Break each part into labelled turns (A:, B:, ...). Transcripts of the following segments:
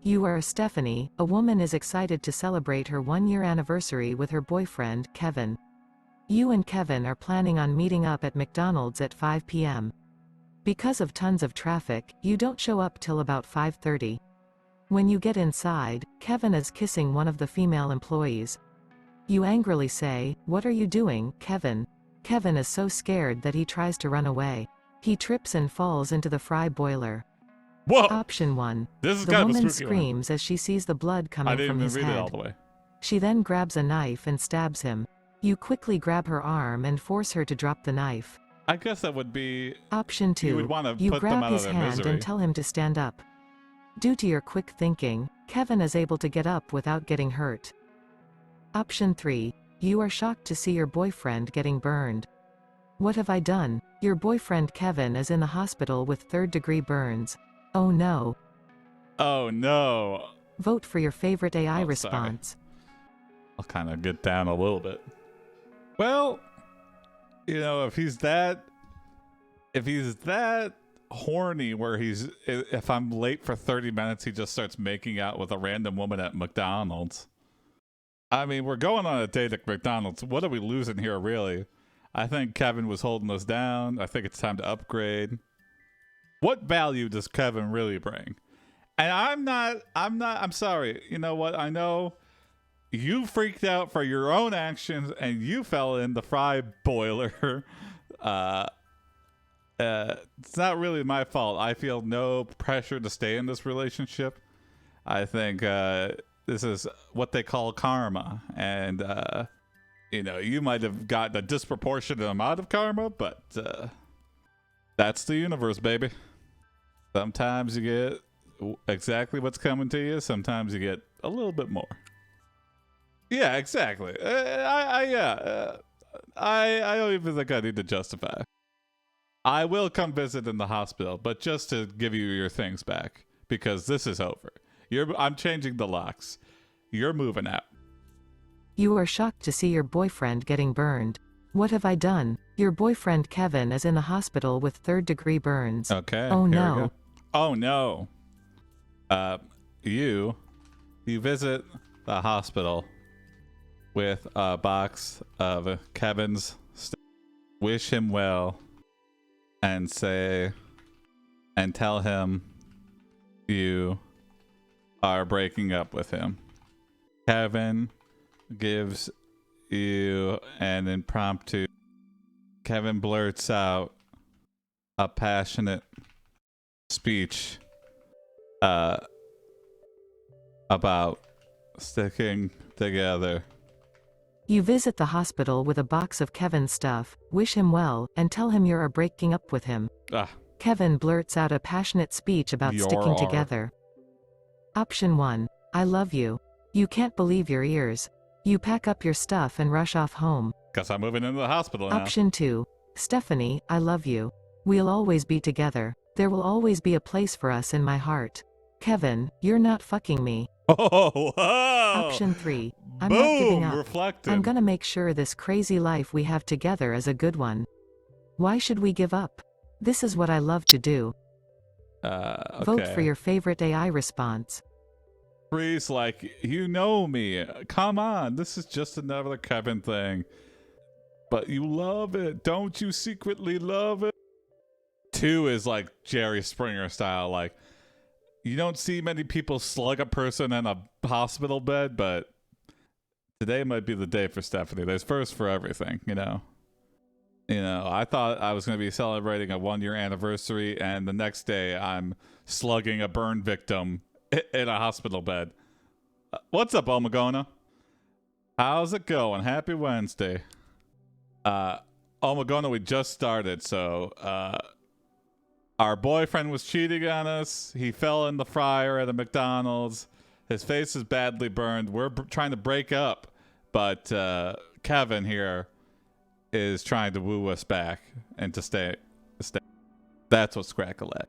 A: You are Stephanie. A woman is excited to celebrate her 1-year anniversary with her boyfriend, Kevin. You and Kevin are planning on meeting up at McDonald's at 5 p.m. Because of tons of traffic, you don't show up till about 5:30. When you get inside, Kevin is kissing one of the female employees. You angrily say, "What are you doing, Kevin?" Kevin is so scared that he tries to run away. He trips and falls into the fry boiler.
B: Whoa!
A: Option 1.
B: This is
A: The
B: kind of a
A: woman
B: spooky
A: screams as she sees the blood coming from his
B: read it all
A: head.
B: the way.
A: She then grabs a knife and stabs him. You quickly grab her arm and force her to drop the knife.
B: I guess that would be...
A: Option 2.
B: You would want to
A: You
B: put them
A: grab
B: out of
A: his
B: their
A: hand
B: misery.
A: and tell him to stand up. Due to your quick thinking, Kevin is able to get up without getting hurt. Option 3. You are shocked to see your boyfriend getting burned. What have I done? Your boyfriend Kevin is in the hospital with third-degree burns. Oh no.
B: Oh no.
A: Vote for your favorite AI
B: Oh,
A: response.
B: I'll kind of get down a little bit. Well, you know, if he's that horny where if I'm late for 30 minutes, he just starts making out with a random woman at McDonald's. I mean, we're going on a date at McDonald's. What are we losing here, really? I think Kevin was holding us down. I think it's time to upgrade. What value does Kevin really bring? And I'm sorry. You know what? I know you freaked out for your own actions and you fell in the fry boiler. It's not really my fault. I feel no pressure to stay in this relationship. I think this is what they call karma. And, you know, you might have gotten a disproportionate amount of karma, but that's the universe, baby. Sometimes you get exactly what's coming to you. Sometimes you get a little bit more. Yeah, exactly. I don't even think I need to justify. I will come visit in the hospital, but just to give you your things back, because this is over. I'm changing the locks. You're moving out.
A: You are shocked to see your boyfriend getting burned. What have I done? Your boyfriend Kevin is in the hospital with third-degree burns.
B: Okay.
A: Oh
B: here
A: no.
B: we go. Oh no. You visit the hospital with a box of Kevin's stuff. Wish him well and tell him you are breaking up with him. Kevin gives you an impromptu. Kevin blurts out a passionate speech about sticking together.
A: You visit the hospital with a box of Kevin's stuff, wish him well, and tell him you're breaking up with him. Kevin blurts out a passionate speech about sticking together. Option 1. I love you. You can't believe your ears. You pack up your stuff and rush off home.
B: Guess I'm moving into the hospital now.
A: Option 2. Stephanie, I love you. We'll always be together. There will always be a place for us in my heart. Kevin, you're not fucking me.
B: Oh, whoa.
A: Option 3. I'm
B: Boom,
A: not giving up.
B: reflected.
A: I'm gonna make sure this crazy life we have together is a good one. Why should we give up? This is what I love to do.
B: Okay.
A: Vote for your favorite AI response.
B: Freeze, like, you know me. Come on, this is just another Kevin thing. But you love it. Don't you secretly love it? 2 is like Jerry Springer style. Like, you don't see many people slug a person in a hospital bed, but today might be the day for Stephanie. There's first for everything, you know. I thought I was going to be celebrating a 1-year anniversary, and the next day I'm slugging a burn victim in a hospital bed. What's up, Omagona? How's it going? Happy Wednesday. Omagona, we just started, so our boyfriend was cheating on us. He fell in the fryer at a McDonald's. His face is badly burned. We're trying to break up, but Kevin here is trying to woo us back and to stay. That's what's Crackle at.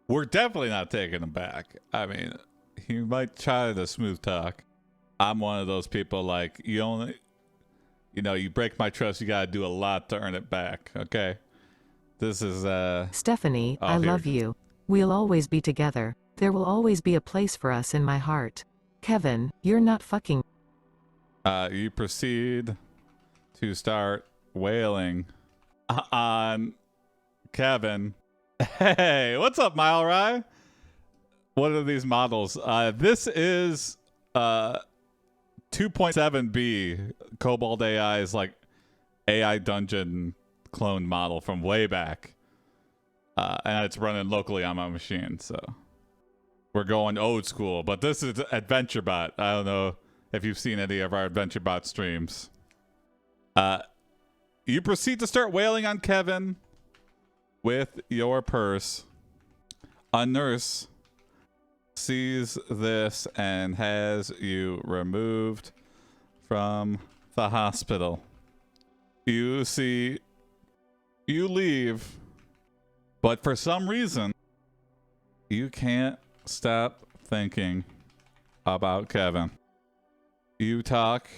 B: We're definitely not taking him back. I mean, he might try the smooth talk. I'm one of those people, like, you break my trust, you gotta do a lot to earn it back, okay? This is,
A: Stephanie, I love you. We'll always be together. There will always be a place for us in my heart. Kevin, you're not fucking.
B: You proceed to start wailing on Kevin. Hey, what's up, Miley? What are these models? This is 2.7b. KoboldAI is like AI dungeon clone model from way back. And it's running locally on my machine, so we're going old school. But this is AdventureBot. I don't know if you've seen any of our AdventureBot streams. You proceed to start wailing on Kevin with your purse. A nurse sees this and has you removed from the hospital. You leave, but for some reason, you can't stop thinking about Kevin. You talk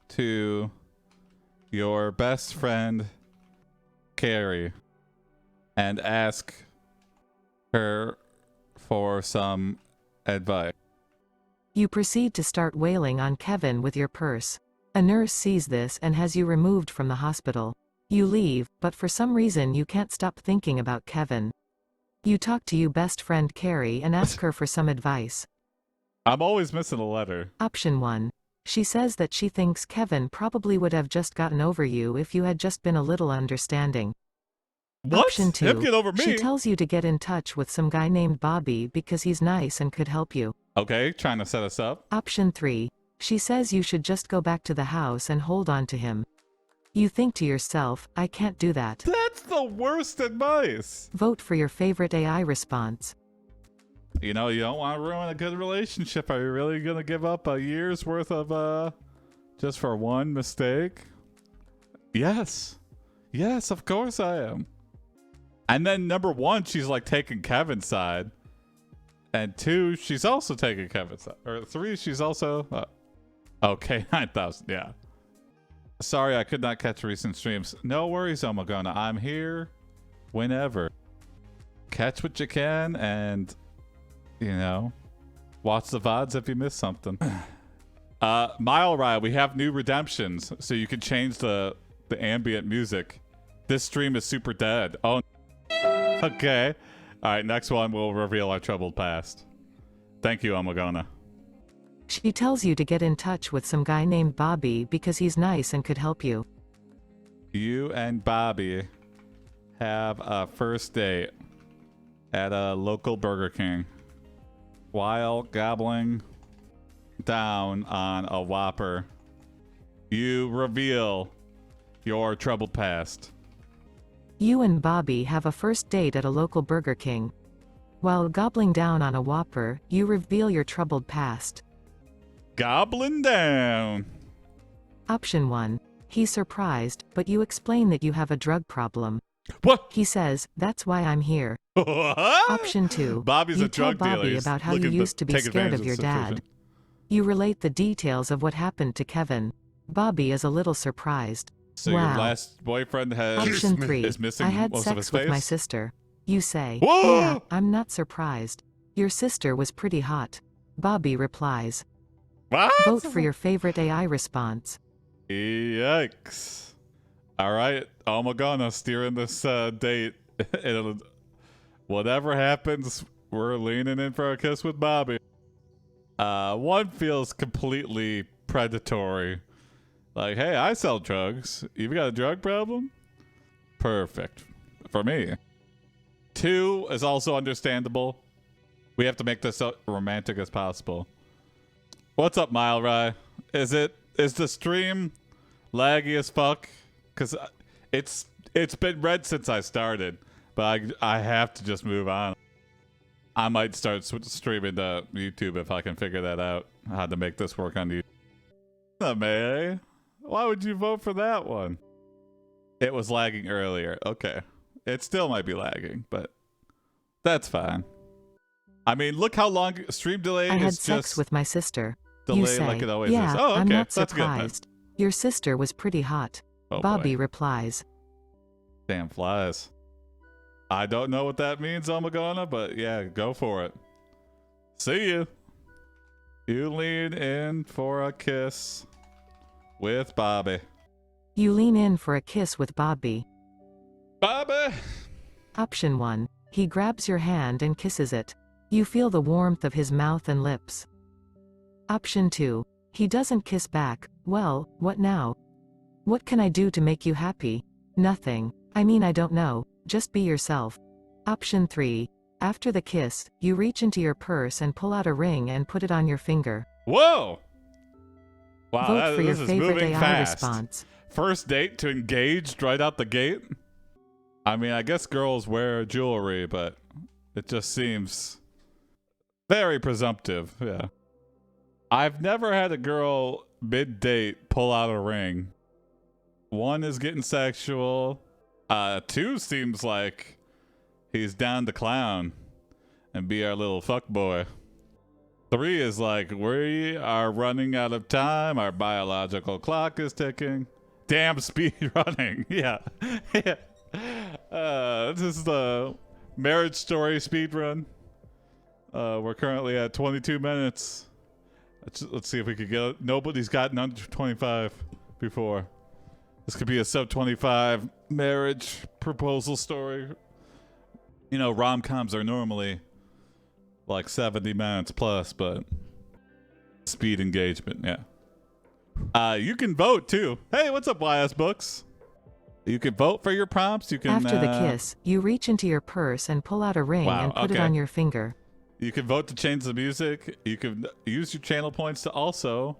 B: to your best friend, Carrie, and ask her for some advice.
A: You proceed to start wailing on Kevin with your purse. A nurse sees this and has you removed from the hospital. You leave, but for some reason you can't stop thinking about Kevin. You talk to your best friend Carrie and ask her for some advice.
B: I'm always missing a letter.
A: Option 1. She says that she thinks Kevin probably would have just gotten over you if you had just been a little understanding.
B: What?
A: Option 2.
B: Him get over me?
A: She tells you to get in touch with some guy named Bobby because he's nice and could help you.
B: Okay, trying to set us up.
A: Option 3. She says you should just go back to the house and hold on to him. You think to yourself, I can't do that.
B: That's the worst advice.
A: Vote for your favorite AI response.
B: You know, you don't want to ruin a good relationship. Are you really going to give up a year's worth of, just for one mistake? Yes. Yes, of course I am. And then number 1, she's like taking Kevin's side. And 2, she's also taking Kevin's side. Or 3, she's also... okay, 9,000, yeah. Sorry, I could not catch recent streams. No worries, Omagona. I'm here whenever. Catch what you can and... you know, watch the VODs if you miss something. Miley, we have new redemptions, so you can change the ambient music. This stream is super dead. Oh, okay. All right, next one will reveal our troubled past. Thank you, Omagona.
A: She tells you to get in touch with some guy named Bobby because he's nice and could help you.
B: You and Bobby have a first date at a local Burger King while gobbling down on a Whopper. You reveal your troubled past.
A: You and Bobby have a first date at a local Burger King. While gobbling down on a Whopper, you reveal your troubled past.
B: Gobbling down.
A: Option 1. He's surprised, but you explain that you have a drug problem.
B: What?
A: He says, that's why I'm here.
B: What?
A: Option 2.
B: Bobby's
A: You
B: a drug
A: tell
B: dealer.
A: Bobby
B: He's
A: about how you
B: looking to
A: used to be
B: take
A: scared
B: advantage
A: of your
B: the
A: dad.
B: situation.
A: You relate the details of what happened to Kevin. Bobby is a little surprised.
B: So
A: Wow.
B: your last boyfriend
A: Option 3.
B: is missing
A: I had
B: most of his
A: sex with
B: face?
A: my sister. You say,
B: Whoa!
A: yeah, I'm not surprised. Your sister was pretty hot. Bobby replies.
B: What?
A: Vote for your favorite AI response.
B: Yikes. All right, Omagona steering this date. Whatever happens, we're leaning in for a kiss with Bobby. One feels completely predatory. Like, hey, I sell drugs. You've got a drug problem? Perfect. For me. 2 is also understandable. We have to make this so romantic as possible. What's up, Miley? Is the stream laggy as fuck? Because it's been red since I started, but I have to just move on. I might start streaming to YouTube if I can figure that out, how to make this work on YouTube. May? Why would you vote for that one? It was lagging earlier. Okay. It still might be lagging, but that's fine. I mean, look how long stream delay
A: I had
B: is
A: sex
B: just
A: with my sister.
B: delay
A: You say,
B: like it always
A: yeah,
B: is. Oh, okay.
A: I'm not
B: That's good then.
A: surprised. Your sister was pretty hot.
B: Oh,
A: Bobby
B: boy.
A: replies.
B: Damn flies. I don't know what that means, Omagona, but yeah, go for it. See you. You lean in for a kiss with Bobby.
A: You lean in for a kiss with Bobby.
B: Bobby!
A: Option 1. He grabs your hand and kisses it. You feel the warmth of his mouth and lips. Option 2. He doesn't kiss back. Well, what now? What can I do to make you happy? Nothing. I mean, I don't know. Just be yourself. Option 3. After the kiss, you reach into your purse and pull out a ring and put it on your finger.
B: Whoa! Wow,
A: Vote for your
B: this is
A: favorite
B: moving
A: AI
B: fast.
A: response.
B: First date to engaged right out the gate? I mean, I guess girls wear jewelry, but it just seems very presumptive, yeah. I've never had a girl mid-date pull out a ring. 1 is getting sexual. 2 seems like he's down to clown and be our little fuck boy. 3 is like, we are running out of time. Our biological clock is ticking. Damn speed running. Yeah. Yeah. This is the Marriage Story speed run. We're currently at 22 minutes. Let's see if we could get it. Nobody's gotten under 25 before. This could be a sub 25 marriage proposal story. You know, rom-coms are normally like 70 minutes plus, but speed engagement, yeah. You can vote too. Hey, what's up, YS Books? You can vote for your prompts. You can.
A: After the kiss, you reach into your purse and pull out a ring and put it on your finger.
B: You can vote to change the music. You can use your channel points to also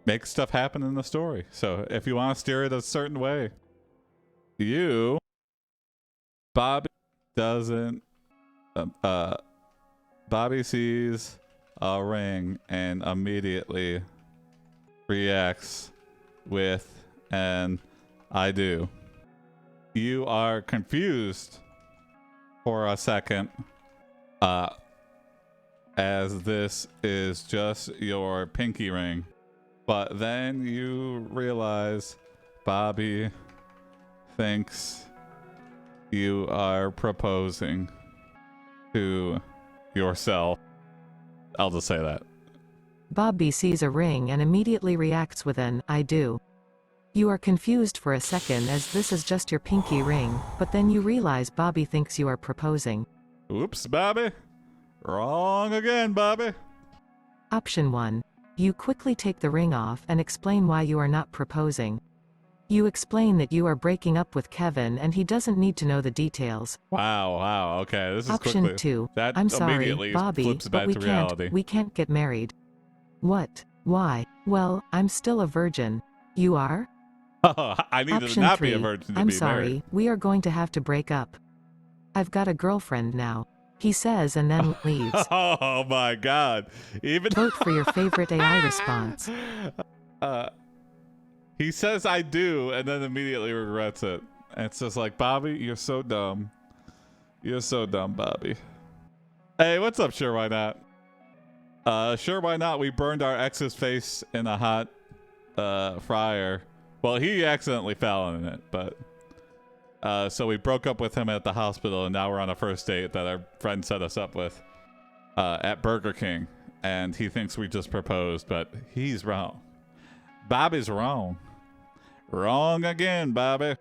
B: make stuff happen in the story. So if you want to steer it a certain way, Bobby doesn't. Bobby sees a ring and immediately reacts with an I do. You are confused for a second, as this is just your pinky ring, but then you realize Bobby thinks you are proposing to yourself. I'll just say that.
A: Bobby sees a ring and immediately reacts with an I do. You are confused for a second as this is just your pinky ring, but then you realize Bobby thinks you are proposing.
B: Oops, Bobby. Wrong again, Bobby.
A: Option 1. You quickly take the ring off and explain why you are not proposing. You explain that you are breaking up with Kevin and he doesn't need to know the details.
B: Wow, okay, this is
A: Option
B: quickly.
A: 2.
B: That
A: I'm sorry,
B: immediately
A: Bobby,
B: flips
A: but
B: back to reality.
A: we can't get married. What? Why? Well, I'm still a virgin. You are?
B: I need to
A: Option
B: not
A: 3.
B: be a virgin to
A: I'm
B: be
A: sorry,
B: married.
A: we are going to have to break up. I've got a girlfriend now. He says and then leaves.
B: Oh my god. Even
A: Vote for your favorite AI response.
B: He says I do and then immediately regrets it. And it's just like, Bobby, you're so dumb. You're so dumb, Bobby. Hey, what's up, Sure Why Not? Sure Why Not, we burned our ex's face in a hot fryer. Well, he accidentally fell in it, but so we broke up with him at the hospital, and now we're on a first date that our friend set us up with at Burger King, and he thinks we just proposed, but he's wrong. Bobby's wrong. Wrong again, Bobby.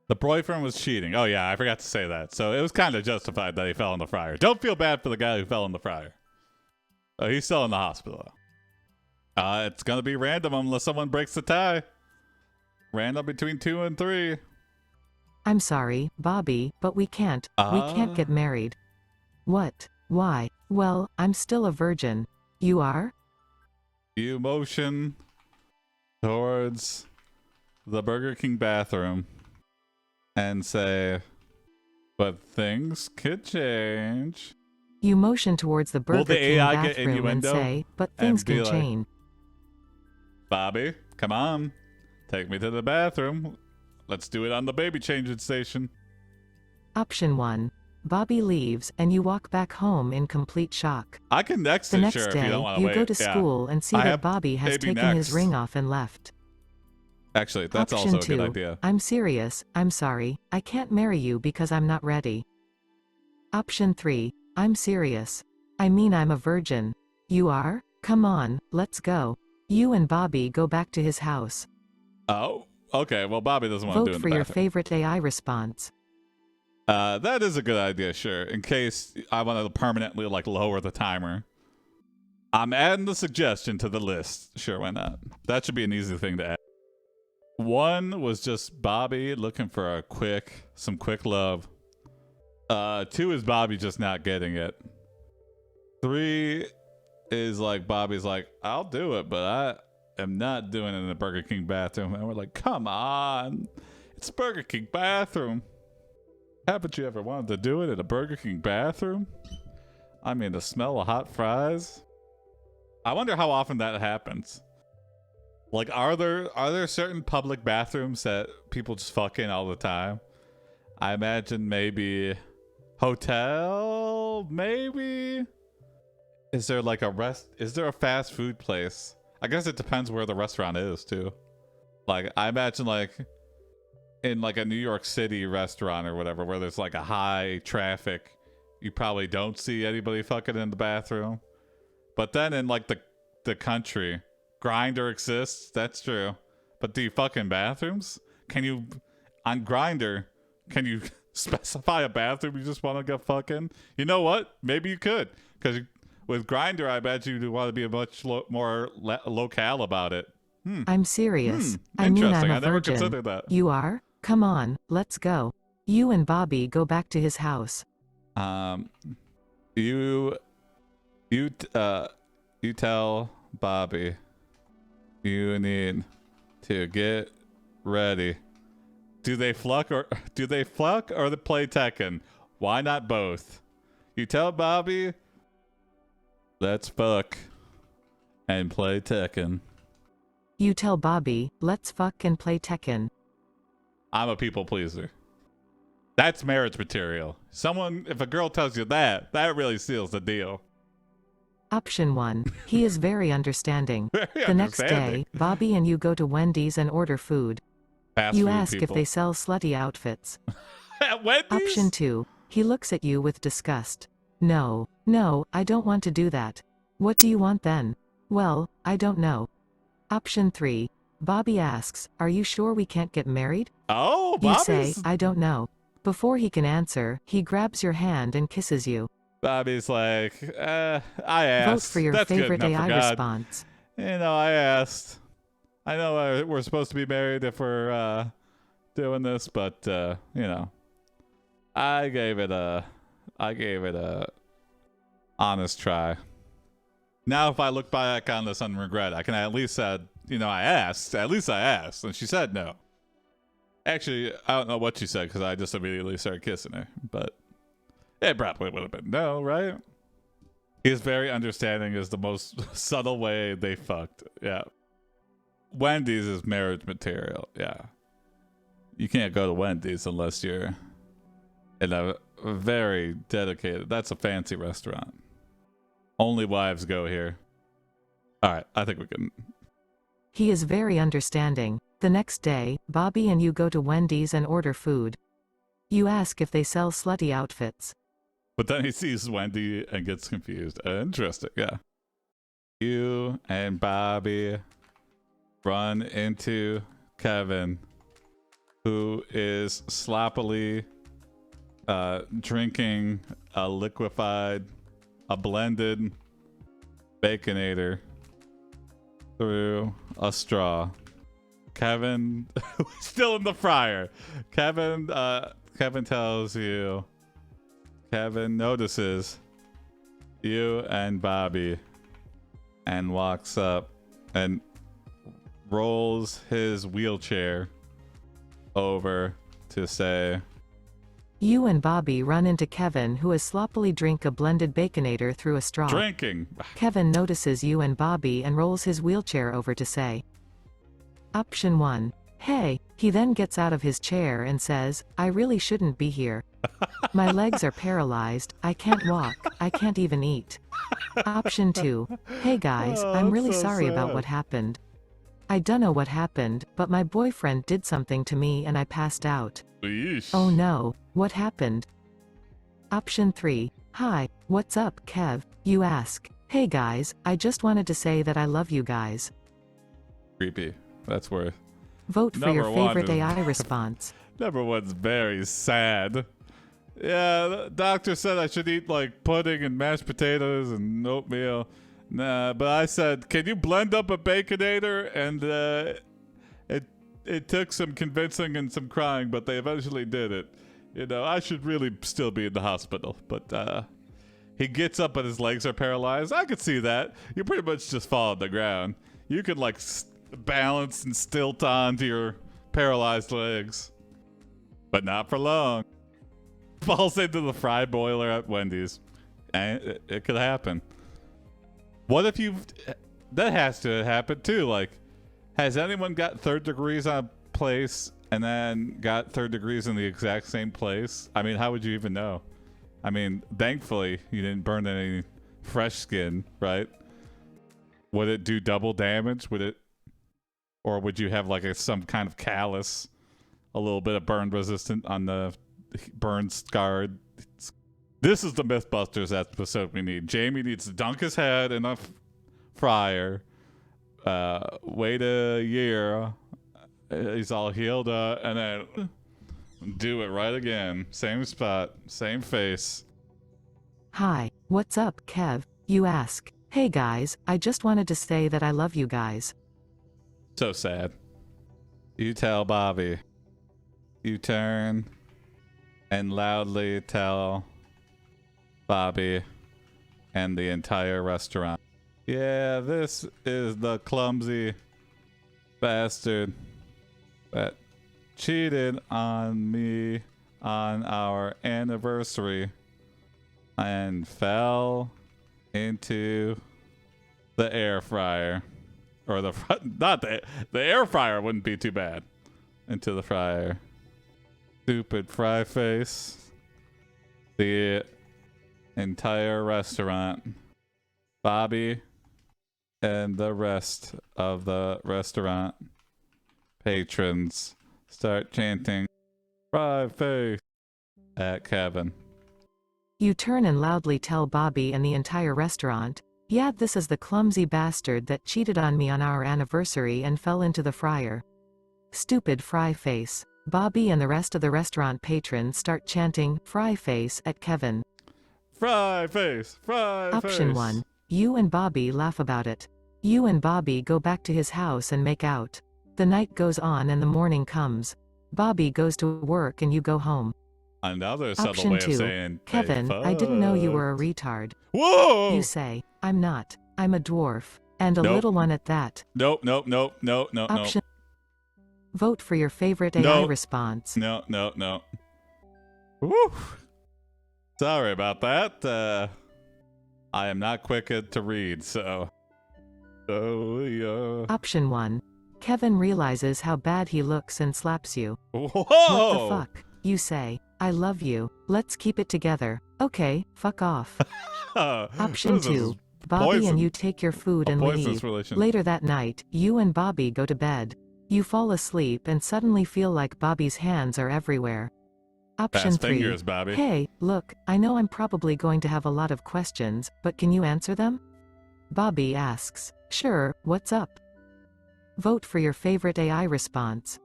B: The boyfriend was cheating. Oh yeah, I forgot to say that. So it was kind of justified that he fell in the fryer. Don't feel bad for the guy who fell in the fryer. Oh, he's still in the hospital. It's gonna be random unless someone breaks the tie. Random between 2 and 3.
A: I'm sorry, Bobby, but we can't get married. What? Why? Well, I'm still a virgin. You are?
B: You motion towards the Burger King bathroom and say, but things could change.
A: You motion towards the Burger King bathroom and say, but things can change.
B: Bobby, come on. Take me to the bathroom. Let's do it on the baby changing station.
A: Option 1. Bobby leaves and you walk back home in complete shock.
B: I can next
A: The
B: it,
A: next
B: sure, if
A: day,
B: you don't want to
A: you
B: wait.
A: go to school and see that Bobby has taken his ring off and left.
B: Actually, that's
A: Option
B: also a
A: 2.
B: good idea.
A: I'm serious, I'm sorry, I can't marry you because I'm not ready. Option 3. I'm serious. I mean, I'm a virgin. You are? Come on, let's go. You and Bobby go back to his house.
B: Oh, okay. Well, Bobby doesn't want to do
A: Vote
B: it in
A: for
B: the
A: your
B: bathroom.
A: favorite AI response.
B: That is a good idea, sure. In case I want to permanently like lower the timer. I'm adding the suggestion to the list. Sure, why not? That should be an easy thing to add. 1 was just Bobby looking for some quick love. 2 is Bobby just not getting it. 3 is like Bobby's like, I'll do it, but I am not doing it in the Burger King bathroom. And we're like, come on, it's a Burger King bathroom. Haven't you ever wanted to do it in a Burger King bathroom? I mean, the smell of hot fries. I wonder how often that happens. Like, are there certain public bathrooms that people just fuck in all the time? I imagine maybe hotel, maybe. Is there like is there a fast food place? I guess it depends where the restaurant is too. Like, I imagine like in like a New York City restaurant or whatever, where there's like a high traffic, you probably don't see anybody fucking in the bathroom. But then in like the country, Grindr exists, that's true. But do you fuck in bathrooms? Can you, on Grindr, can you specify a bathroom you just want to go fuck in? You know what? Maybe you could. Because with Grindr, I bet you want to be a much more locale about it.
A: I'm serious. I mean,
B: Interesting.
A: I'm a
B: I never
A: virgin.
B: considered that.
A: You are? Come on, let's go. You and Bobby go back to his house.
B: You tell Bobby you need to get ready. Do they fuck or they play Tekken? Why not both? You tell Bobby, let's fuck and play Tekken.
A: You tell Bobby, let's fuck and play Tekken.
B: I'm a people pleaser. That's marriage material. If a girl tells you that really seals the deal.
A: Option 1. He is very understanding.
B: Very
A: The next
B: understanding.
A: day, Bobby and you go to Wendy's and order food.
B: Fast
A: You
B: food
A: ask
B: people.
A: if they sell slutty outfits.
B: At Wendy's?
A: Option 2. He looks at you with disgust. No, I don't want to do that. What do you want then? Well, I don't know. Option 3. Bobby asks, are you sure we can't get married?
B: Oh,
A: You
B: Bobby's...
A: say, I don't know. Before he can answer, he grabs your hand and kisses you.
B: Bobby's like, I asked.
A: Vote for your
B: That's good
A: favorite
B: enough for
A: AI
B: God.
A: response.
B: You know, I asked. I know we're supposed to be married if we're doing this, but you know, I gave it a honest try. Now, if I look back on this and regret, I can at least said, you know, I asked. At least I asked, and she said no. Actually, I don't know what she said because I just immediately started kissing her, but it probably would have been no, right? He's very understanding is the most subtle way they fucked. Yeah. Wendy's is marriage material. Yeah. You can't go to Wendy's unless you're in a very dedicated, that's a fancy restaurant. Only wives go here. All right. I think we can.
A: He is very understanding. The next day, Bobby and you go to Wendy's and order food. You ask if they sell slutty outfits.
B: But then he sees Wendy and gets confused. Interesting, yeah. You and Bobby run into Kevin, who is sloppily drinking a blended Baconator through a straw. Kevin, still in the fryer. Kevin tells you, Kevin notices you and Bobby and walks up and rolls his wheelchair over to say,
A: You and Bobby run into Kevin, who is sloppily drink a blended Baconator through a straw.
B: drinking.
A: Kevin notices you and Bobby and rolls his wheelchair over to say, Option 1. Hey. He then gets out of his chair and says, I really shouldn't be here. My legs are paralyzed, I can't walk, I can't even eat. Option 2. Hey guys, I'm really
B: that's so
A: sorry about
B: sad.
A: what happened. I dunno what happened, but my boyfriend did something to me and I passed out.
B: Yeesh.
A: Oh no, what happened? Option 3. Hi, what's up, Kev? You ask. Hey guys, I just wanted to say that I love you guys.
B: Creepy. That's worth.
A: Vote for your
B: Number one
A: favorite
B: is-
A: AI response.
B: Number one's very sad. Yeah, the doctor said I should eat like pudding and mashed potatoes and oatmeal. Nah, but I said, can you blend up a Baconator? And it took some convincing and some crying, but they eventually did it. You know, I should really still be in the hospital, but he gets up and his legs are paralyzed. I could see that. You pretty much just fall on the ground. You could like balance and stilt onto your paralyzed legs, but not for long. Falls into the fry boiler at Wendy's, and it could happen. What if that has to happen too? Like, has anyone got third degrees on a place and then got third degrees in the exact same place? I mean, how would you even know? I mean, thankfully you didn't burn any fresh skin, right? Would it do double damage? Or would you have like some kind of callus, a little bit of burn resistant on the burn scarred? This is the Mythbusters episode we need. Jamie needs to dunk his head in a fryer, wait a year, he's all healed up, and then do it right again. Same spot, same face.
A: Hi, what's up, Kev? You ask. Hey guys, I just wanted to say that I love you guys.
B: So sad. You tell Bobby. You turn and loudly tell Bobby and the entire restaurant. Yeah, this is the clumsy bastard that cheated on me on our anniversary and fell into the air fryer. Or not the air fryer wouldn't be too bad. Into the fryer. Stupid fry face. The entire restaurant. Bobby and the rest of the restaurant patrons start chanting fry face at Kevin.
A: You turn and loudly tell Bobby and the entire restaurant, yeah, this is the clumsy bastard that cheated on me on our anniversary and fell into the fryer. Stupid fry face. Bobby and the rest of the restaurant patrons start chanting fry face at Kevin.
B: Fry face, fry face.
A: Option 1. You and Bobby laugh about it. You and Bobby go back to his house and make out. The night goes on and the morning comes. Bobby goes to work and you go home.
B: Another subtle
A: Option
B: way
A: 2.
B: of saying,
A: Kevin, I didn't know you were a retard.
B: Whoa!
A: You say, I'm not. I'm a dwarf. And a
B: Nope.
A: little one at that.
B: Nope.
A: Option. Vote for your favorite AI
B: Nope.
A: response.
B: No. Woo! Sorry about that. I am not quick to read, so. Oh, yeah.
A: Option 1. Kevin realizes how bad he looks and slaps you.
B: Whoa!
A: What the fuck? You say, I love you. Let's keep it together. Okay, fuck off. Option
B: This is
A: 2. Bobby
B: poison.
A: and you take your food
B: a
A: and
B: poisonous
A: leave.
B: relation.
A: Later that night, you and Bobby go to bed. You fall asleep and suddenly feel like Bobby's hands are everywhere. Option
B: Fast
A: 3.
B: fingers, Bobby.
A: Hey, look, I know I'm probably going to have a lot of questions, but can you answer them? Bobby asks. Sure, what's up? Vote for your favorite AI response.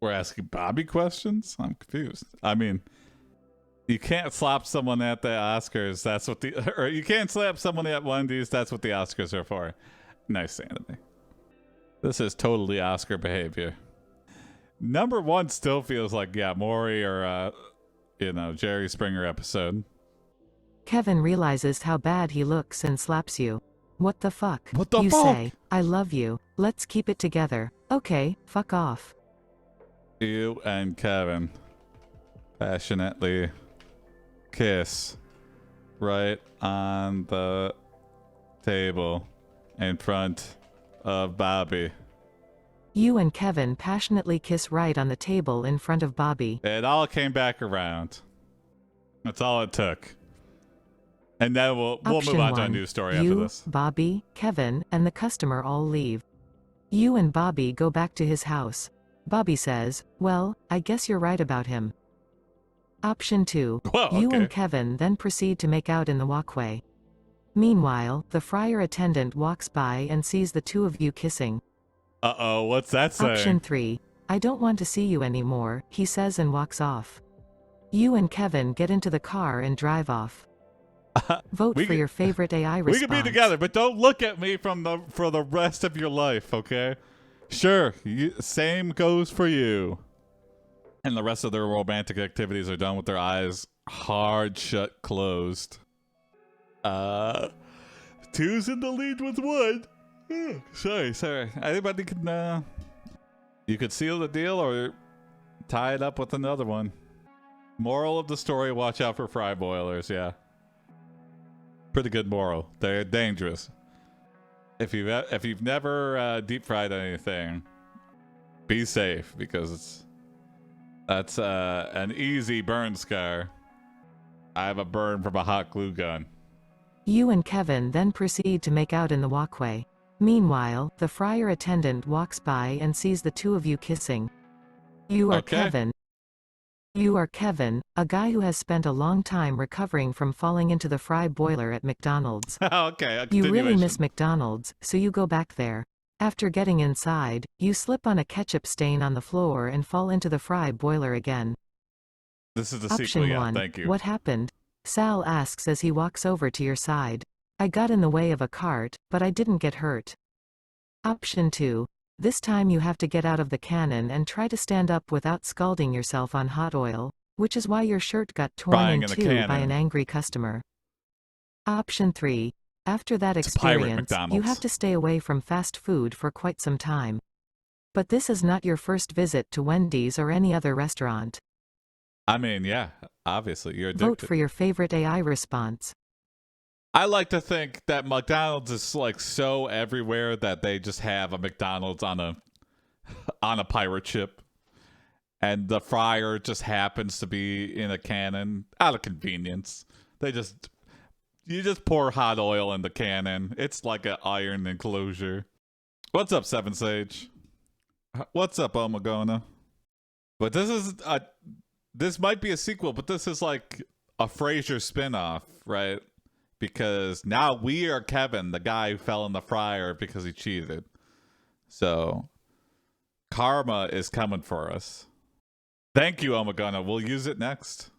B: We're asking Bobby questions? I'm confused. I mean, you can't slap someone at the Oscars. That's what or you can't slap someone at Wendy's. That's what the Oscars are for. Nice anime. This is totally Oscar behavior. Number 1 still feels like, yeah, Maury or, Jerry Springer episode.
A: Kevin realizes how bad he looks and slaps you. What the fuck?
B: What the
A: you
B: fuck?
A: say, I love you. Let's keep it together. Okay, fuck off.
B: You and Kevin passionately kiss right on the table in front of Bobby.
A: You and Kevin passionately kiss right on the table in front of Bobby.
B: It all came back around. That's all it took. And then we'll
A: Option
B: move on to a
A: 1.
B: new story
A: You,
B: after this.
A: Bobby, Kevin, and the customer all leave. You and Bobby go back to his house. Bobby says, well, I guess you're right about him. Option 2.
B: Whoa,
A: You
B: okay.
A: and Kevin then proceed to make out in the walkway. Meanwhile, the fryer attendant walks by and sees the two of you kissing.
B: Uh-oh, what's that saying?
A: Option 3. I don't want to see you anymore, he says and walks off. You and Kevin get into the car and drive off. Vote for your favorite AI response.
B: We can be together, but don't look at me for the rest of your life, okay? Sure, same goes for you. And the rest of their romantic activities are done with their eyes hard shut closed. Two's in the lead with one. Sorry. Anybody can, you could seal the deal or tie it up with another one. Moral of the story, watch out for fry boilers, yeah. Pretty good moral. They're dangerous. If you've never deep fried anything, be safe because that's an easy burn scar. I have a burn from a hot glue gun.
A: You and Kevin then proceed to make out in the walkway. Meanwhile, the fryer attendant walks by and sees the two of you kissing. You are Kevin, a guy who has spent a long time recovering from falling into the fry boiler at McDonald's.
B: Okay,
A: you really miss McDonald's, so you go back there. After getting inside, you slip on a ketchup stain on the floor and fall into the fry boiler again.
B: This is the
A: Option
B: sequel, yeah,
A: 1.
B: thank you.
A: What happened? Sal asks as he walks over to your side. I got in the way of a cart, but I didn't get hurt. Option 2. This time you have to get out of the cannon and try to stand up without scalding yourself on hot oil, which is why your shirt got torn in two by an angry customer. Option 3. After that experience, you have to stay away from fast food for quite some time. But this is not your first visit to Wendy's or any other restaurant.
B: I mean, yeah, obviously, you're addicted.
A: Vote for your favorite AI response.
B: I like to think that McDonald's is like so everywhere that they just have a McDonald's on a pirate ship, and the fryer just happens to be in a cannon out of convenience. You just pour hot oil in the cannon. It's like an iron enclosure. What's up, Seven Sage? What's up, Omagona? But this might be a sequel, but this is like a Frasier spinoff, right? Because now we are Kevin, the guy who fell in the fryer because he cheated. So karma is coming for us. Thank you, Omagona. We'll use it next.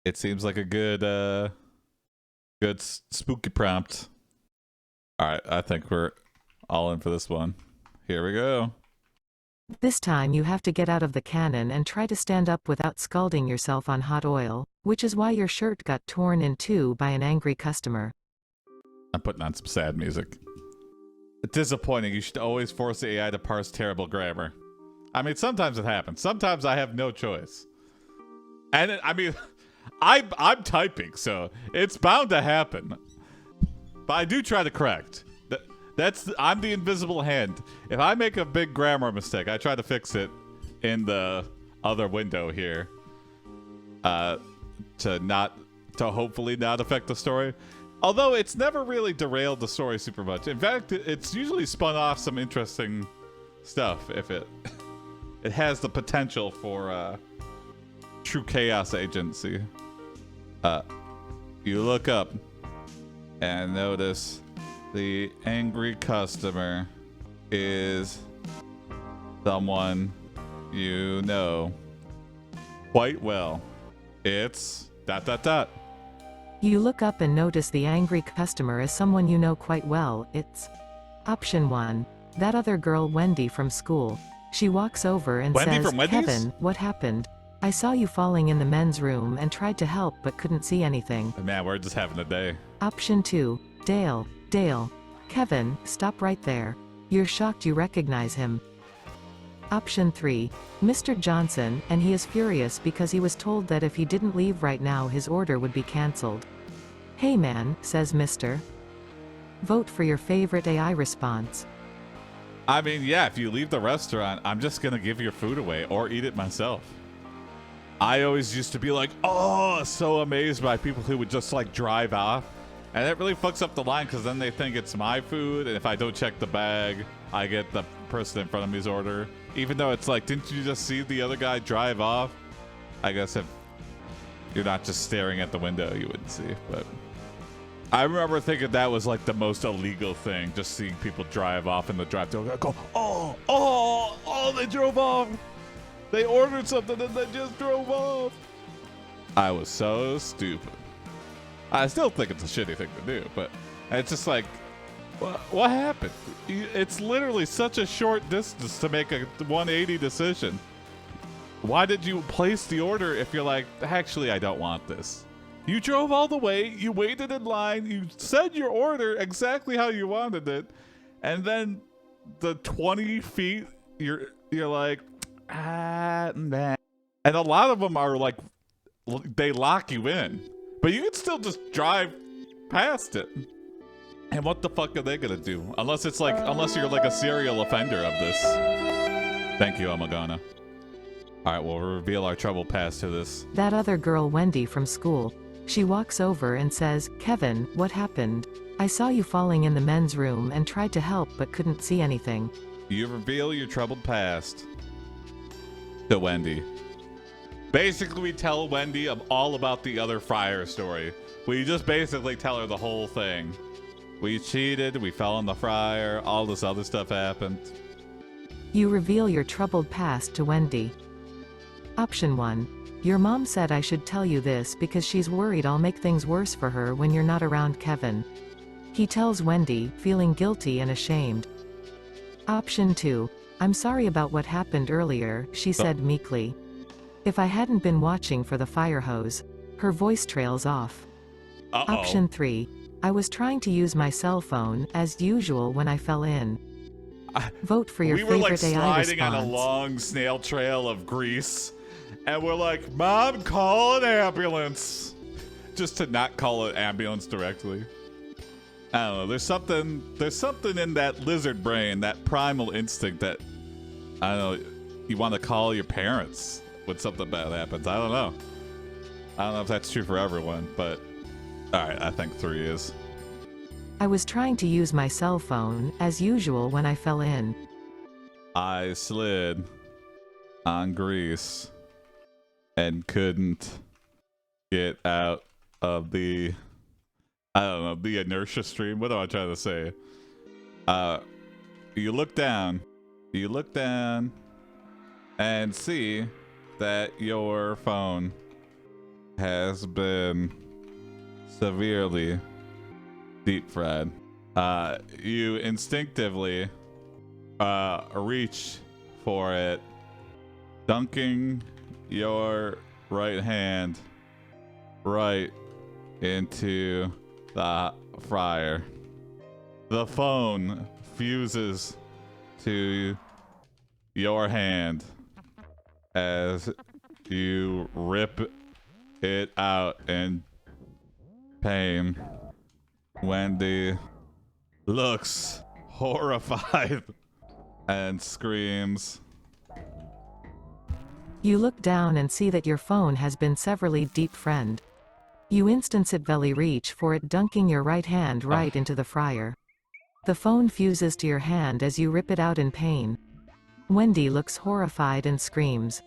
B: It seems like a good spooky prompt. All right, I think we're all in for this one. Here we go.
A: This time you have to get out of the cannon and try to stand up without scalding yourself on hot oil, which is why your shirt got torn in two by an angry customer.
B: I'm putting on some sad music. It's disappointing. You should always force the AI to parse terrible grammar. I mean, sometimes it happens. Sometimes I have no choice. And I'm typing, so it's bound to happen. But I do try to correct. I'm the invisible hand. If I make a big grammar mistake, I try to fix it in the other window here. To hopefully not affect the story. Although it's never really derailed the story super much. In fact, it's usually spun off some interesting stuff if it has the potential for true chaos agency. You look up and notice the angry customer is someone you know quite well. It's ...
A: You look up and notice the angry customer is someone you know quite well. It's Option 1. That other girl, Wendy from school. She walks over and says, Kevin, what happened? I saw you falling in the men's room and tried to help but couldn't see anything.
B: Man, we're just having a day.
A: Option 2. Dale. Kevin, stop right there. You're shocked you recognize him. Option 3. Mr. Johnson, and he is furious because he was told that if he didn't leave right now his order would be cancelled. Hey man, says Mr. Vote for your favorite AI response.
B: I mean, yeah, if you leave the restaurant, I'm just gonna give your food away or eat it myself. I always used to be like, oh, so amazed by people who would just like drive off. And it really fucks up the line because then they think it's my food. And if I don't check the bag, I get the person in front of me's order. Even though it's like, didn't you just see the other guy drive off? I guess if you're not just staring at the window, you wouldn't see. But I remember thinking that was like the most illegal thing, just seeing people drive off in the drive-thru. Go, oh, they drove off. They ordered something and they just drove off. I was so stupid. I still think it's a shitty thing to do, but it's just like, what happened? It's literally such a short distance to make a 180 decision. Why did you place the order if you're like, actually, I don't want this? You drove all the way, you waited in line, you said your order exactly how you wanted it, and then the 20 feet, you're like, nah. And a lot of them are like, they lock you in, but you can still just drive past it. And what the fuck are they gonna do? Unless you're like a serial offender of this. Thank you, Amagana. All right, we'll reveal our troubled past to this.
A: That other girl, Wendy, from school. She walks over and says, Kevin, what happened? I saw you falling in the men's room and tried to help but couldn't see anything.
B: You reveal your troubled past to Wendy. Basically, we tell Wendy all about the other Fryer story. We just basically tell her the whole thing. We cheated, we fell in the fryer, all this other stuff happened.
A: You reveal your troubled past to Wendy. Option 1. Your mom said I should tell you this because she's worried I'll make things worse for her when you're not around, Kevin. He tells Wendy, feeling guilty and ashamed. Option 2. I'm sorry about what happened earlier, she said meekly. If I hadn't been watching for the fire hose. Her voice trails off. Option 3. I was trying to use my cell phone, as usual, when I fell in. Vote for your favorite AI response. We were like sliding
B: on a long snail trail of grease, and we're like, Mom, call an ambulance. Just to not call an ambulance directly. I don't know, there's something in that lizard brain, that primal instinct that, I don't know, you want to call your parents when something bad happens. I don't know. I don't know if that's true for everyone, but alright, I think 3 is.
A: I was trying to use my cell phone, as usual, when I fell in.
B: I slid on grease and couldn't get out of the, I don't know, the inertia stream. What am I trying to say? You look down and see that your phone has been severely deep fried. You instinctively reach for it, dunking your right hand right into the fryer. The phone fuses to your hand as you rip it out in pain. Wendy looks horrified and screams.
A: You look down and see that your phone has been severely deep fried. You instinctively reach for it, dunking your right hand right into the fryer. The phone fuses to your hand as you rip it out in pain. Wendy looks horrified and screams.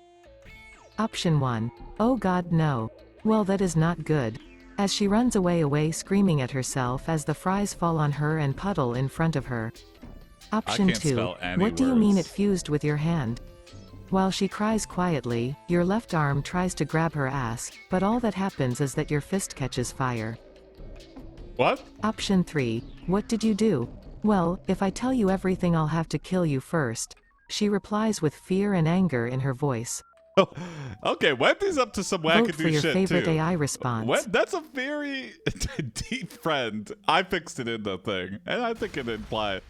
A: Option 1. Oh God, no. Well, that is not good. As she runs away screaming at herself as the fries fall on her and puddle in front of her. Option 2. What do you mean it fused with your hand? While she cries quietly, your left arm tries to grab her ass, but all that happens is that your fist catches fire.
B: What?
A: Option 3. What did you do? Well, if I tell you everything, I'll have to kill you first. She replies with fear and anger in her voice.
B: Oh, okay, Wendy's up to some wackadoo shit too.
A: Vote for your favorite AI response.
B: That's a very deep friend. I fixed it in the thing, and I think it implied.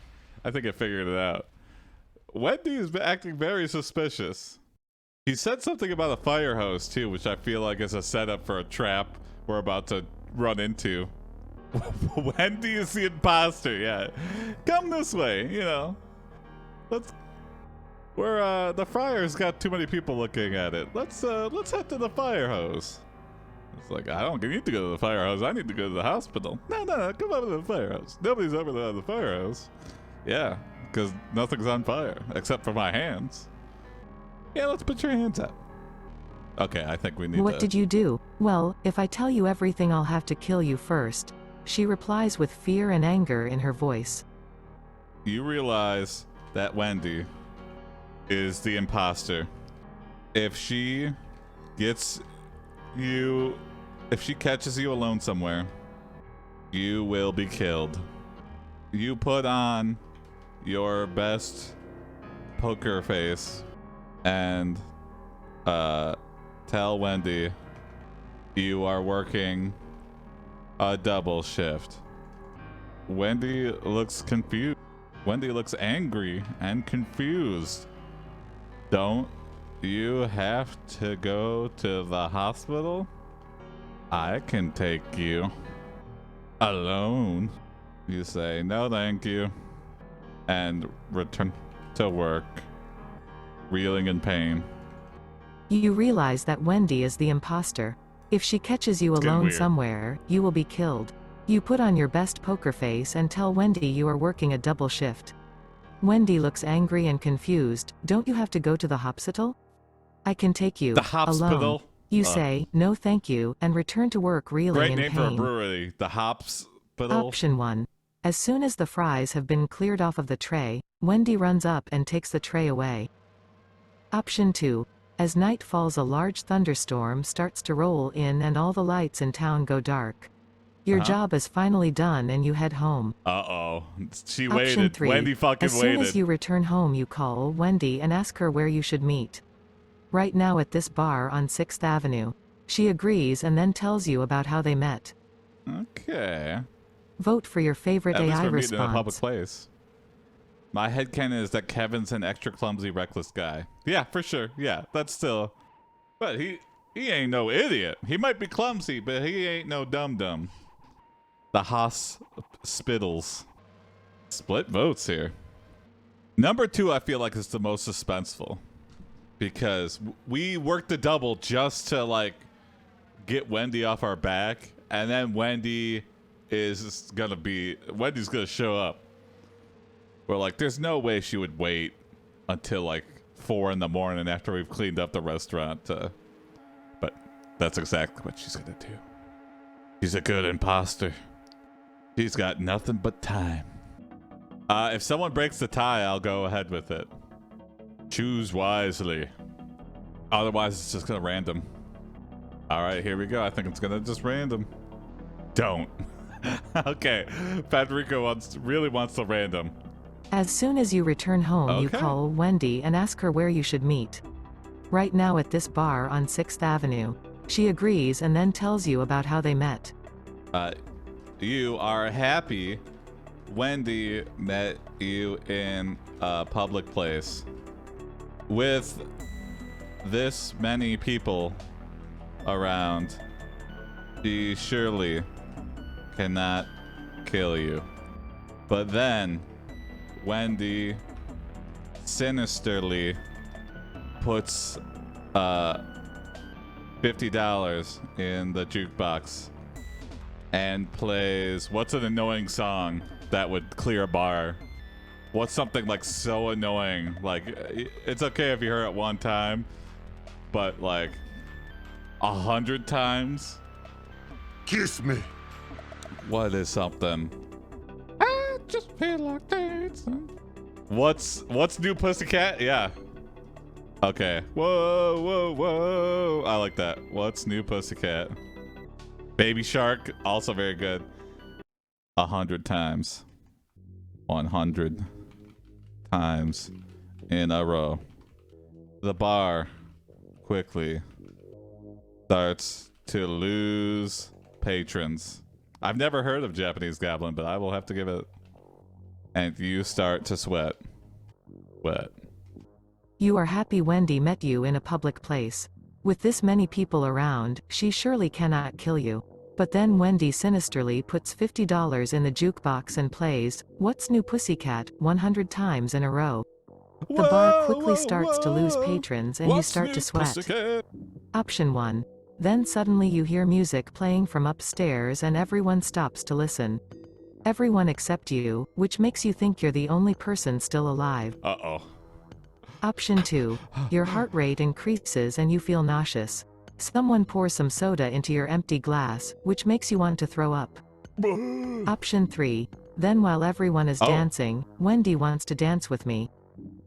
B: I think it figured it out. Wendy is acting very suspicious. He said something about a fire hose too, which I feel like is a setup for a trap we're about to run into. Wendy is the imposter. Yeah, come this way. You know, the fryer's got too many people looking at it. Let's head to the fire hose. It's like, I don't need to go to the fire hose. I need to go to the hospital. No, come over to the fire hose. Nobody's over there at the fire hose. Yeah, because nothing's on fire except for my hands. Yeah, let's put your hands up. Okay, I think we need
A: What
B: to...
A: did you do? Well, if I tell you everything, I'll have to kill you first. She replies with fear and anger in her voice.
B: You realize that Wendy is the imposter. If she gets you... If she catches you alone somewhere, you will be killed. You put on your best poker face and tell Wendy you are working a double shift. Wendy looks confused. Wendy looks angry and confused. Don't you have to go to the hospital? I can take you. Alone. You say, no thank you, and return to work, reeling in pain.
A: You realize that Wendy is the imposter. If she catches you alone somewhere, you will be killed. You put on your best poker face and tell Wendy you are working a double shift. Wendy looks angry and confused. Don't you have to go to the hospital? I can take you.
B: The hospital?
A: Alone. You say, no thank you, and return to work reeling in pain.
B: Great name for a brewery. The Hospital.
A: Option 1. As soon as the fries have been cleared off of the tray, Wendy runs up and takes the tray away. Option 2. As night falls, a large thunderstorm starts to roll in and all the lights in town go dark. Your job is finally done and you head home.
B: Uh-oh. She
A: Option
B: waited.
A: 3.
B: Wendy fucking
A: waited. As soon as you return home, you call Wendy and ask her where you should meet. Right now at this bar on 6th Avenue. She agrees and then tells you about how they met.
B: Okay.
A: Vote for your favorite
B: At least
A: AI
B: we're meeting
A: response.
B: in a public place. My headcanon is that Kevin's an extra clumsy, reckless guy. Yeah, for sure. Yeah, that's still... But he ain't no idiot. He might be clumsy, but he ain't no dum-dum. The hospitals. Split votes here. Number 2, I feel like, is the most suspenseful. Because we worked the double just to, like, get Wendy off our back. And then Wendy's gonna show up. We're like, there's no way she would wait until, like, 4 in the morning after we've cleaned up the restaurant. But that's exactly what she's gonna do. She's a good imposter. She's got nothing but time. If someone breaks the tie, I'll go ahead with it. Choose wisely. Otherwise, it's just gonna random. All right, here we go. I think it's gonna just random. Don't. Okay, Federico really wants the random.
A: As soon as you return home, you call Wendy and ask her where you should meet. Right now at this bar on 6th Avenue. She agrees and then tells you about how they met.
B: You are happy Wendy met you in a public place. With this many people around, she surely cannot kill you. But then Wendy sinisterly puts $50 in the jukebox and plays what's an annoying song that would clear a bar. What's something like so annoying? Like, it's okay if you hear it one time, but like 100 times?
C: Kiss me.
B: What is something? I just feel like dancing. What's new Pussycat? Yeah. Okay. Whoa, whoa, whoa. I like that. What's new Pussycat? Baby Shark, also very good. 100 times. 100 times in a row. The bar quickly starts to lose patrons. I've never heard of Japanese Goblin, but I will have to give it. And you start to sweat. Wet.
A: You are happy Wendy met you in a public place. With this many people around, she surely cannot kill you. But then Wendy sinisterly puts $50 in the jukebox and plays What's New Pussycat 100 times in a row. The bar quickly starts to lose patrons and you start to sweat.
B: Pussycat?
A: Option 1. Then suddenly you hear music playing from upstairs and everyone stops to listen. Everyone except you, which makes you think you're the only person still alive.
B: Uh-oh.
A: Option 2. Your heart rate increases and you feel nauseous. Someone pours some soda into your empty glass, which makes you want to throw up. Option 3. Then while everyone is dancing, Wendy wants to dance with me.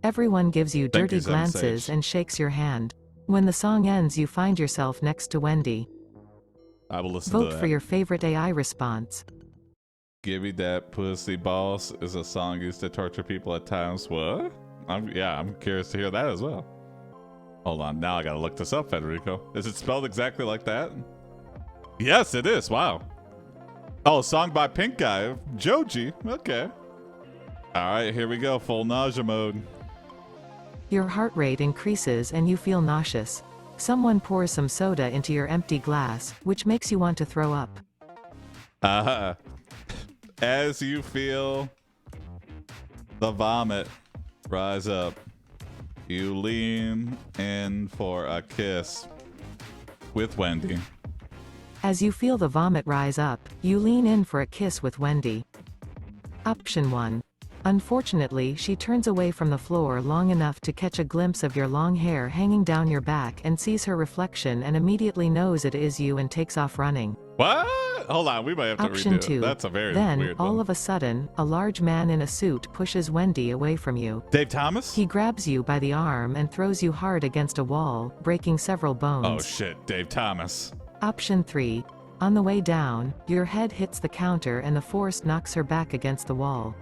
A: Everyone gives you dirty glances and shakes your hand. When the song ends, you find yourself next to Wendy.
B: I will listen to that.
A: Vote for your favorite AI response.
B: Give me that pussy boss is a song used to torture people at times. What? I'm curious to hear that as well. Hold on, now I gotta look this up, Federico. Is it spelled exactly like that? Yes, it is. Wow. Oh, song by Pink Guy, Joji. Okay. All right, here we go. Full nausea mode.
A: Your heart rate increases and you feel nauseous. Someone pours some soda into your empty glass, which makes you want to throw up.
B: As you feel the vomit rise up, you lean in for a kiss with Wendy.
A: As you feel the vomit rise up, you lean in for a kiss with Wendy. Option 1. Unfortunately, she turns away from the floor long enough to catch a glimpse of your long hair hanging down your back and sees her reflection and immediately knows it is you and takes off running.
B: What? Hold on, we might have to
A: Option
B: redo
A: 2.
B: it. That's a very
A: then,
B: weird
A: all
B: one.
A: of a sudden, a large man in a suit pushes Wendy away from you.
B: Dave Thomas?
A: He grabs you by the arm and throws you hard against a wall, breaking several bones.
B: Oh shit, Dave Thomas.
A: Option 3. On the way down, your head hits the counter and the force knocks her back against the wall.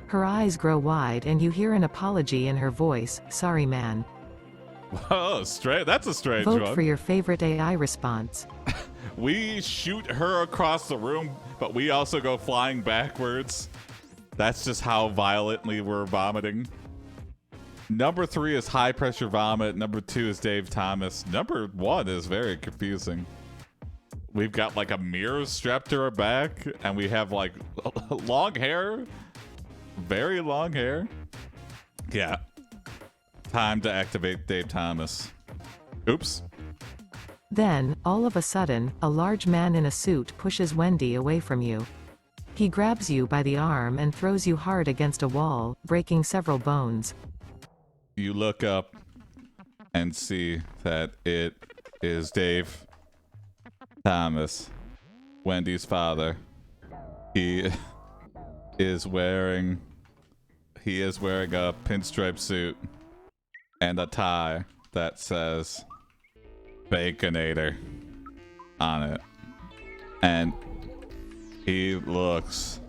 A: Her eyes grow wide and you hear an apology in her voice, "Sorry, man."
B: Oh, that's a strange
A: Vote
B: one.
A: for your favorite AI response.
B: We shoot her across the room, but we also go flying backwards. That's just how violently we're vomiting. Number 3 is high pressure vomit. Number 2 is Dave Thomas. Number 1 is very confusing. We've got like a mirror strapped to our back, and we have like long hair. Very long hair. Yeah. Time to activate Dave Thomas. Oops.
A: Then, all of a sudden, a large man in a suit pushes Wendy away from you. He grabs you by the arm and throws you hard against a wall, breaking several bones.
B: You look up and see that it is Dave Thomas, Wendy's father. He is wearing a pinstripe suit and a tie that says Baconator on it. And he looks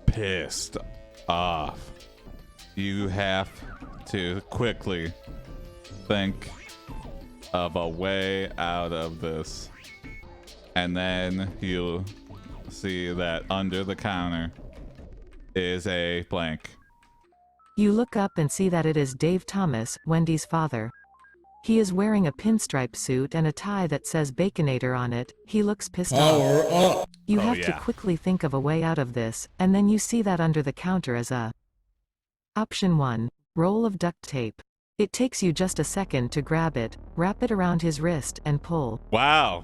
B: pissed off. You have to quickly think of a way out of this. And then you'll see that under the counter is a blank.
A: You look up and see that it is Dave Thomas, Wendy's father. He is wearing a pinstripe suit and a tie that says Baconator on it. He looks pissed off. You have to quickly think of a way out of this, and then you see that under the counter is a Option 1. Roll of duct tape. It takes you just a second to grab it, wrap it around his wrist, and pull.
B: Wow.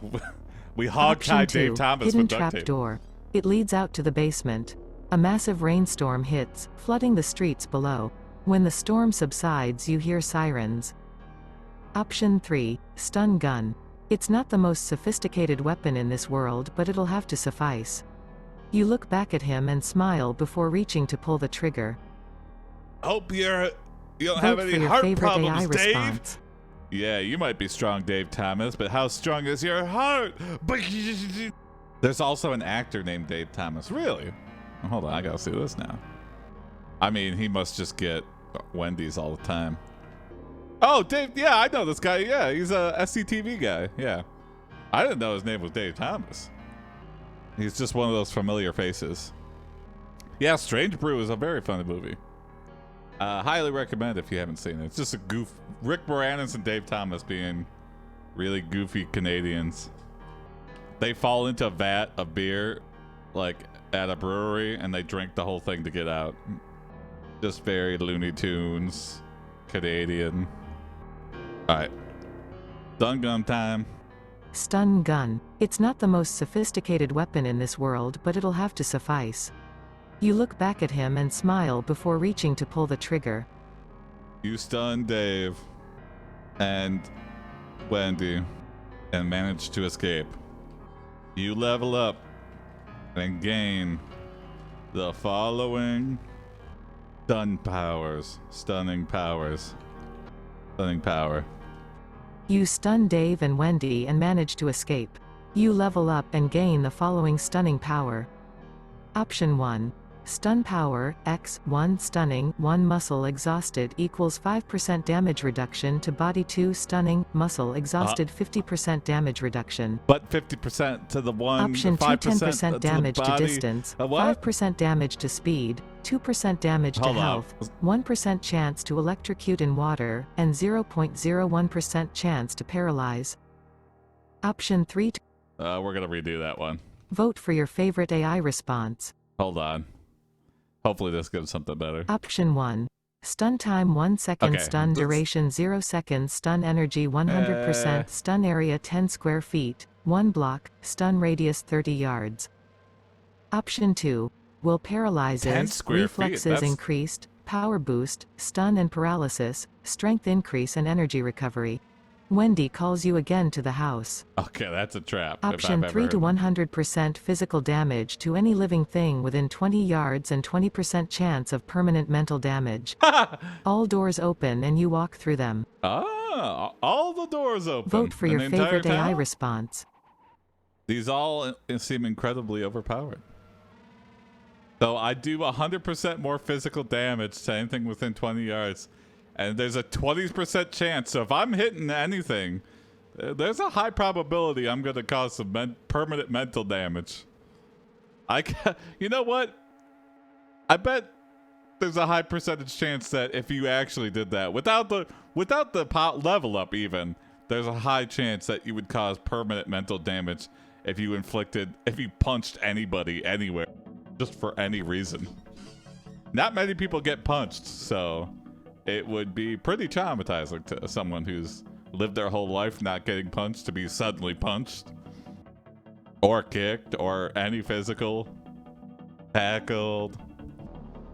B: We hog-tied Dave Thomas
A: Hidden
B: with duct
A: trap
B: tape.
A: door. It leads out to the basement. A massive rainstorm hits, flooding the streets below. When the storm subsides, you hear sirens. Option 3. Stun gun. It's not the most sophisticated weapon in this world, but it'll have to suffice. You look back at him and smile before reaching to pull the trigger.
B: Hope you don't
A: Vote
B: have
A: for
B: any
A: your
B: heart
A: favorite
B: problems,
A: AI
B: Dave.
A: response.
B: Yeah, you might be strong, Dave Thomas, but how strong is your heart? There's also an actor named Dave Thomas. Really? Hold on, I gotta see this now. I mean, he must just get Wendy's all the time. Oh, Dave, yeah, I know this guy. Yeah, he's a SCTV guy. Yeah. I didn't know his name was Dave Thomas. He's just one of those familiar faces. Yeah, Strange Brew is a very funny movie. Highly recommend if you haven't seen it. It's just a goof. Rick Moranis and Dave Thomas being really goofy Canadians. They fall into a vat of beer, like at a brewery, and they drink the whole thing to get out. Just very Looney Tunes, Canadian. All right, stun gun time.
A: Stun gun. It's not the most sophisticated weapon in this world, but it'll have to suffice. You look back at him and smile before reaching to pull the trigger.
B: You stun Dave and Wendy and manage to escape. You level up and gain the following stunning powers. Stunning power.
A: You stun Dave and Wendy and manage to escape. You level up and gain the following stunning power. Option 1. Stun power, X, 1 stunning, 1 muscle exhausted equals 5% damage reduction to body. 2 stunning, muscle exhausted 50% damage reduction.
B: But 50% to the one,
A: Option 2, 10% damage to
B: body.
A: distance,
B: What?
A: 5% damage to speed, 2% damage to
B: Hold on.
A: health, 1% chance to electrocute in water, and 0.01% chance to paralyze. Option 3.
B: We're gonna redo that one.
A: Vote for your favorite AI response.
B: Hold on. Hopefully this gives something better.
A: Option 1. Stun time 1 second,
B: Okay,
A: stun duration 0 seconds, stun energy 100%, stun area 10 square feet, 1 block, stun radius 30 yards. Option 2. Will
B: 10
A: paralyzes,
B: square feet,
A: reflexes
B: that's-
A: increased, power boost, stun and paralysis, strength increase and energy recovery. Wendy calls you again to the house.
B: Okay, that's a trap. if
A: Option
B: I've
A: 3
B: ever
A: to
B: heard one.
A: 100% physical damage to any living thing within 20 yards and 20% chance of permanent mental damage. All doors open and you walk through them.
B: Ah, all the doors open.
A: Vote for
B: in
A: your
B: the entire
A: favorite AI
B: town?
A: response.
B: These all seem incredibly overpowered. So I do 100% more physical damage to anything within 20 yards. And there's a 20% chance. So if I'm hitting anything, there's a high probability I'm going to cause some permanent mental damage. You know what? I bet there's a high percentage chance that if you actually did that without the level up even, there's a high chance that you would cause permanent mental damage if you punched anybody anywhere just for any reason. Not many people get punched, so it would be pretty traumatizing to someone who's lived their whole life not getting punched to be suddenly punched or kicked or any physical, tackled.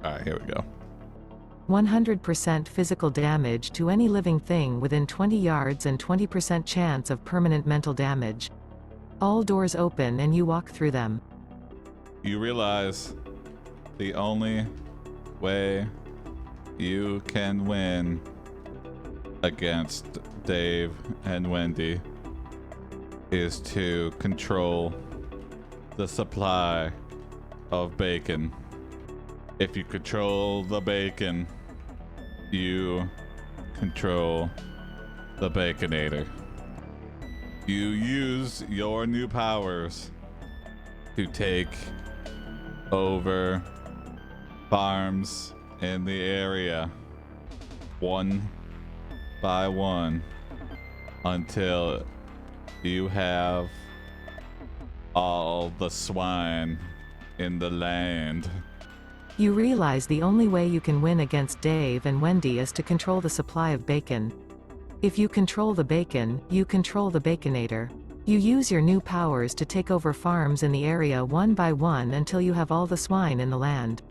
B: All right, here we go.
A: 100% physical damage to any living thing within 20 yards and 20% chance of permanent mental damage. All doors open and you walk through them.
B: You realize the only way you can win against Dave and Wendy is to control the supply of bacon. If you control the bacon, you control the Baconator. You use your new powers to take over farms in the area one by one until you have all the swine in the land.
A: You realize the only way you can win against Dave and Wendy is to control the supply of bacon. If you control the bacon, you control the Baconator. You use your new powers to take over farms in the area one by one until you have all the swine in the land.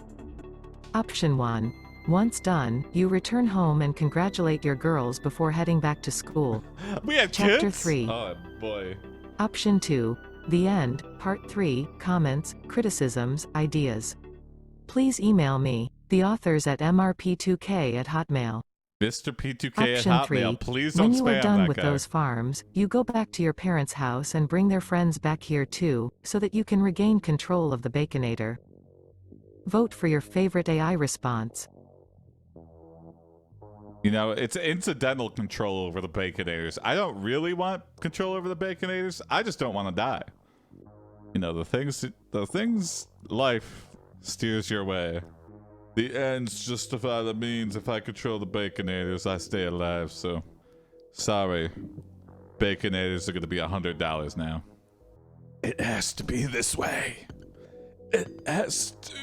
A: Option 1. Once done, you return home and congratulate your girls before heading back to school.
B: We have
A: Chapter
B: kids?
A: 3.
B: Oh boy.
A: Option 2. The end, Part 3, comments, criticisms, ideas. Please email me, the authors at mrp2k@hotmail.
B: Mr. P2K
A: Option
B: at
A: 3.
B: Hotmail. Please don't
A: When you
B: spam
A: are done
B: that
A: with
B: guy.
A: those farms, you go back to your parents' house and bring their friends back here too, so that you can regain control of the Baconator. Vote for your favorite AI response.
B: You know, it's incidental control over the Baconators. I don't really want control over the Baconators. I just don't want to die. You know, the things life steers your way. The ends justify the means. If I control the Baconators, I stay alive. So, sorry. Baconators are going to be $100 now. It has to be this way. It has to.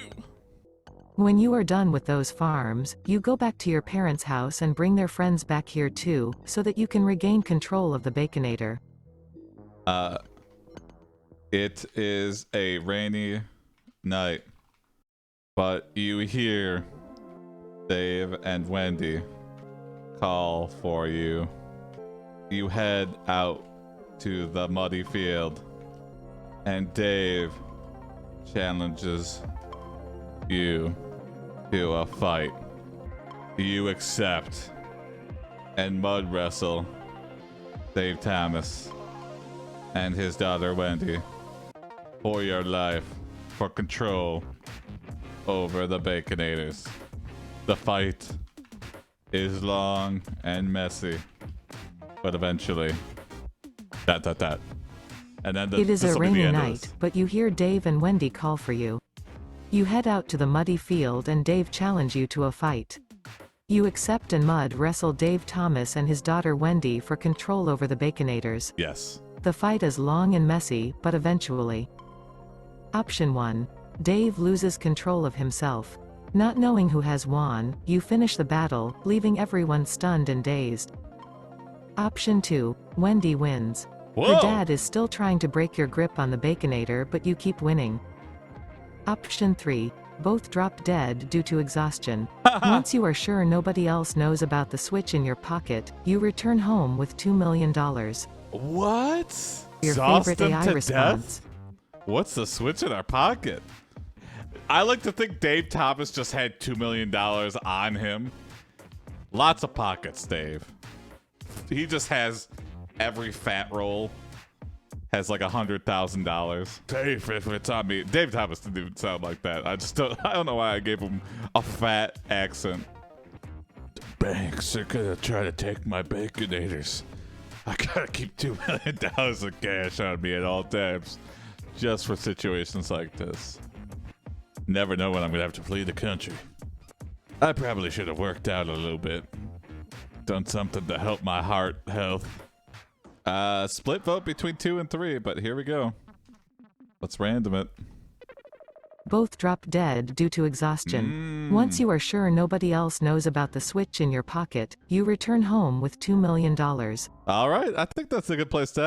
A: When you are done with those farms, you go back to your parents' house and bring their friends back here too, so that you can regain control of the Baconator.
B: It is a rainy night, but you hear Dave and Wendy call for you. You head out to the muddy field, and Dave challenges you to a fight. You accept and mud wrestle Dave Thomas and his daughter Wendy for your life, for control over the Baconators. The fight is long and messy, but eventually, and then
A: It is a rainy night, but you hear Dave and Wendy call for you. You head out to the muddy field and Dave challenge you to a fight. You accept and mud wrestle Dave Thomas and his daughter Wendy for control over the Baconators.
B: Yes.
A: The fight is long and messy, but eventually. Option 1. Dave loses control of himself. Not knowing who has won, you finish the battle, leaving everyone stunned and dazed. Option 2. Wendy wins.
B: Whoa.
A: Her dad is still trying to break your grip on the Baconator, but you keep winning. Option 3. Both drop dead due to exhaustion. Once you are sure nobody else knows about the switch in your pocket, you return home with $2 million.
B: What?
A: Your
B: Exhaust
A: favorite
B: them
A: AI
B: to
A: response.
B: death? What's the switch in our pocket? I like to think Dave Thomas just had $2 million on him. Lots of pockets, Dave. He just has every fat roll has like $100,000. Dave, if it's on me. Dave Thomas didn't even sound like that. I don't know why I gave him a fat accent. The banks are gonna try to take my Baconators. I gotta keep $2 million of cash on me at all times, just for situations like this. Never know when I'm gonna have to flee the country. I probably should have worked out a little bit. Done something to help my heart health. Split vote between 2 and 3, but here we go. Let's random it.
A: Both drop dead due to exhaustion. Once you are sure nobody else knows about the switch in your pocket, you return home with $2 million.
B: All right, I think that's a good place to